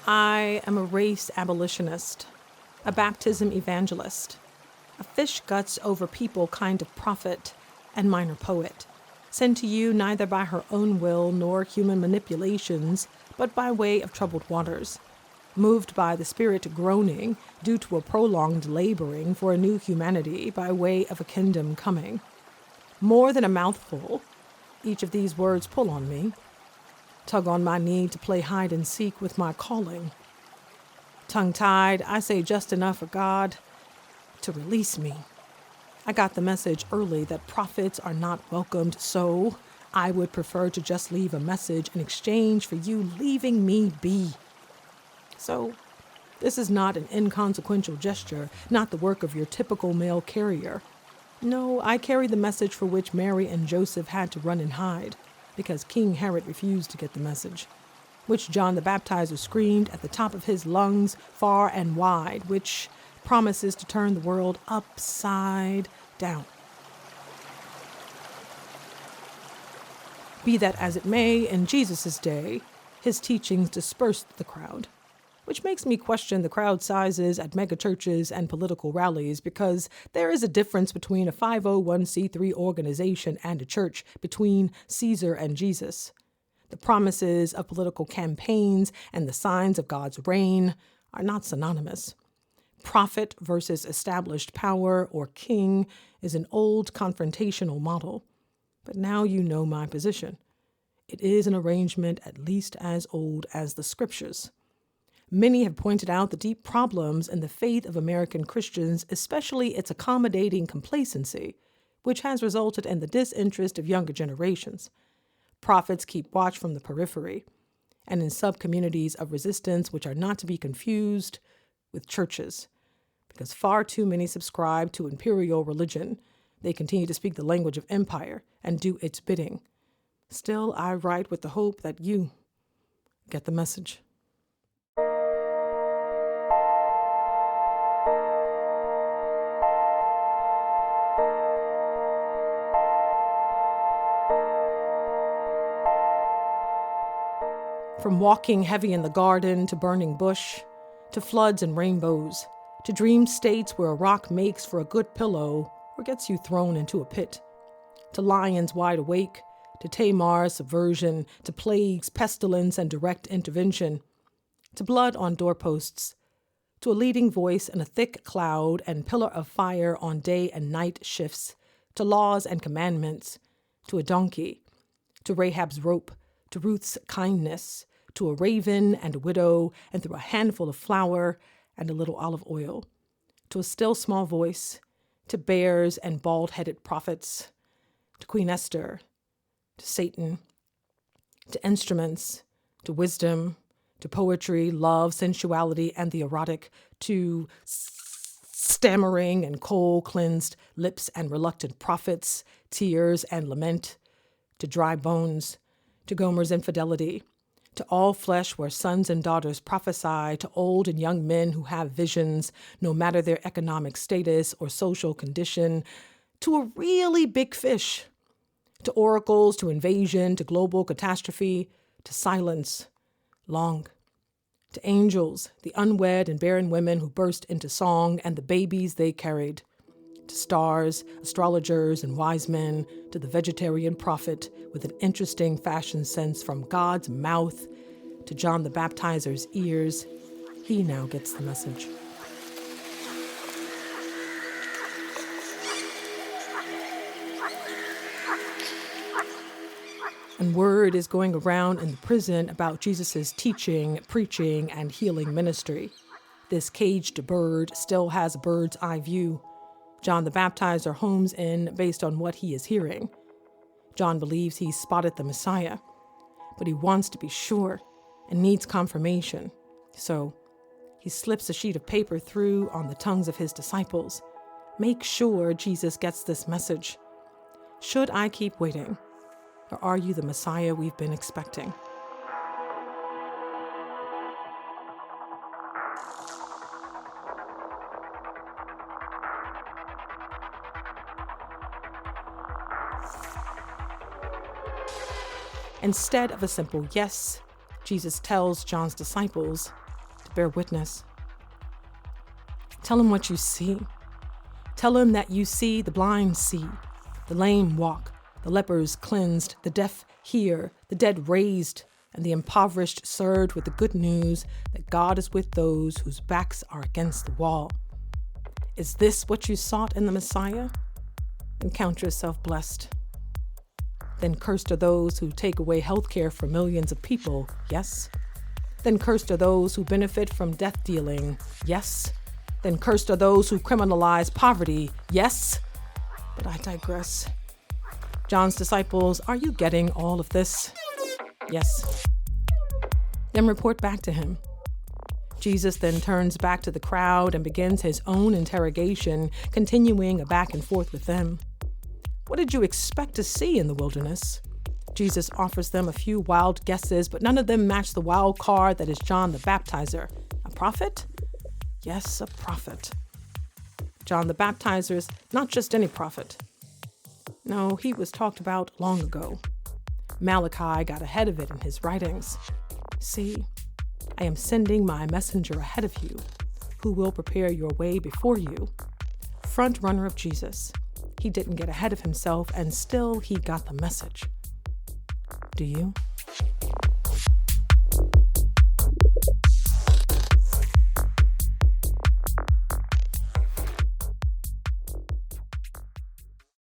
I am a race abolitionist, a baptism evangelist, a fish guts over people kind of prophet and minor poet, sent to you neither by her own will nor human manipulations, but by way of troubled waters, moved by the Spirit groaning due to a prolonged laboring for a new humanity by way of a kingdom coming. More than a mouthful, each of these words pull on me, tug on my need to play hide and seek with my calling. Tongue-tied, I say just enough for God to release me. I got the message early that prophets are not welcomed, so I would prefer to just leave a message in exchange for you leaving me be. So, this is not an inconsequential gesture, not the work of your typical male carrier. No, I carry the message for which Mary and Joseph had to run and hide, because King Herod refused to get the message, which John the Baptizer screamed at the top of his lungs far and wide, which promises to turn the world upside down. Be that as it may, in Jesus' day, his teachings dispersed the crowd, which makes me question the crowd sizes at megachurches and political rallies, because there is a difference between a 501c3 organization and a church, between Caesar and Jesus. The promises of political campaigns and the signs of God's reign are not synonymous. Prophet versus established power or king is an old confrontational model, but now you know my position. It is an arrangement at least as old as the scriptures. Many have pointed out the deep problems in the faith of American Christians, especially its accommodating complacency, which has resulted in the disinterest of younger generations. Prophets keep watch from the periphery, and in sub-communities of resistance which are not to be confused with churches. Because far too many subscribe to imperial religion, they continue to speak the language of empire and do its bidding. Still, I write with the hope that you get the message. From walking heavy in the garden to burning bush, to floods and rainbows, to dream states where a rock makes for a good pillow or gets you thrown into a pit, to lions wide awake, to Tamar's subversion, to plagues, pestilence, and direct intervention, to blood on doorposts, to a leading voice in a thick cloud and pillar of fire on day and night shifts, to laws and commandments, to a donkey, to Rahab's rope, to Ruth's kindness, to a raven and a widow, and through a handful of flour and a little olive oil, to a still small voice, to bears and bald-headed prophets, to Queen Esther, to Satan, to instruments, to wisdom, to poetry, love, sensuality, and the erotic, to stammering and coal-cleansed lips and reluctant prophets, tears and lament, to dry bones, to Gomer's infidelity, to all flesh where sons and daughters prophesy, to old and young men who have visions, no matter their economic status or social condition, to a really big fish, to oracles, to invasion, to global catastrophe, to silence, long, to angels, the unwed and barren women who burst into song and the babies they carried, to stars, astrologers, and wise men, to the vegetarian prophet with an interesting fashion sense from God's mouth to John the Baptizer's ears. He now gets the message. And word is going around in the prison about Jesus' teaching, preaching, and healing ministry. This caged bird still has a bird's eye view. John the Baptizer homes in based on what he is hearing. John believes he's spotted the Messiah, but he wants to be sure and needs confirmation. So he slips a sheet of paper through on the tongues of his disciples. Make sure Jesus gets this message. Should I keep waiting, or are you the Messiah we've been expecting? Instead of a simple yes, Jesus tells John's disciples, bear witness. Tell him what you see. Tell him that you see the blind see, the lame walk, the lepers cleansed, the deaf hear, the dead raised, and the impoverished served with the good news that God is with those whose backs are against the wall. Is this what you sought in the Messiah? Then count yourself blessed. Then cursed are those who take away health care for millions of people, yes? Then cursed are those who benefit from death dealing, yes? Then cursed are those who criminalize poverty, yes? But I digress. John's disciples, are you getting all of this? Yes. Then report back to him. Jesus then turns back to the crowd and begins his own interrogation, continuing a back and forth with them. What did you expect to see in the wilderness? Jesus offers them a few wild guesses, but none of them match the wild card that is John the Baptizer. A prophet? Yes, a prophet. John the Baptizer is not just any prophet. No, he was talked about long ago. Malachi got ahead of it in his writings. See, I am sending my messenger ahead of you, who will prepare your way before you. Front runner of Jesus. He didn't get ahead of himself, and still he got the message. Do you?